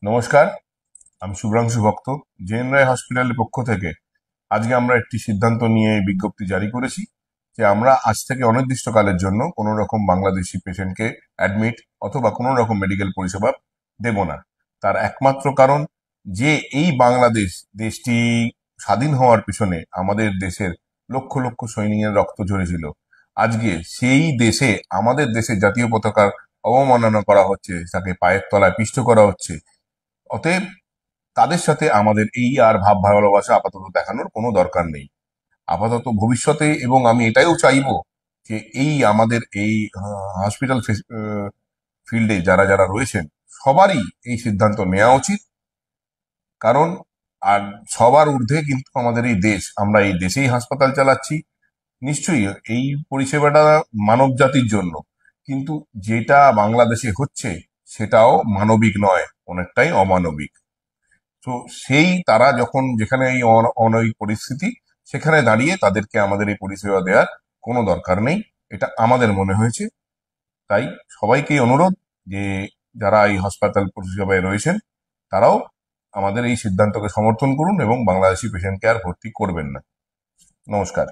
নমস্কার। আমি শুভ্রাংশু ভক্ত। জেএন রায় হসপিটালের পক্ষ থেকে আজকে আমরা একটি সিদ্ধান্ত নিয়ে বিজ্ঞপ্তি জারি করেছি যে আমরা আজ থেকে অনির্দিষ্টকালের জন্য কোনো রকম বাংলাদেশি পেশেন্টকে অ্যাডমিট অথবা কোনো রকম মেডিকেল পরিষেবা দেব না। তার একমাত্র কারণ যে এই বাংলাদেশ দেশটি স্বাধীন হওয়ার পিছনে আমাদের দেশের লক্ষ লক্ষ সৈনিকের রক্ত ঝরেছিল। আজকে সেই দেশে আমাদের দেশের জাতীয় পতাকার অবমাননা করা হচ্ছে, তাকে পায়ের তলায় পিষ্ট করা হচ্ছে। অতএব তাদের সাথে আমাদের এই আর ভাব ভালোবাসা আপাতত দেখানোর কোনো দরকার নেই। আপাতত ভবিষ্যতে, এবং আমি এটাও চাইবো যে এই আমাদের এই হসপিটাল ফিল্ডে যারা যারা রয়েছেন সবারই এই সিদ্ধান্ত নেওয়া উচিত। কারণ আর সবার ঊর্ধ্বে কিন্তু আমাদের এই দেশ, আমরা এই দেশেই হাসপাতাল চালাচ্ছি। নিশ্চয়ই এই পরিষেবাটা মানব জাতির জন্য, কিন্তু যেটা বাংলাদেশে হচ্ছে সেটাও মানবিক নয়, অনেকটাই অমানবিক। তো সেই তারা যখন যেখানে এই অনৈতিক পরিস্থিতি, সেখানে দাঁড়িয়ে তাদেরকে আমাদের এই পরিষেবা দেওয়ার কোনো দরকার নেই, এটা আমাদের মনে হয়েছে। তাই সবাইকেই অনুরোধ যে যারা এই হাসপাতাল পরিষেবায় রয়েছেন তারাও আমাদের এই সিদ্ধান্তকে সমর্থন করুন এবং বাংলাদেশি পেশেন্টকে আর ভর্তি করবেন না। নমস্কার।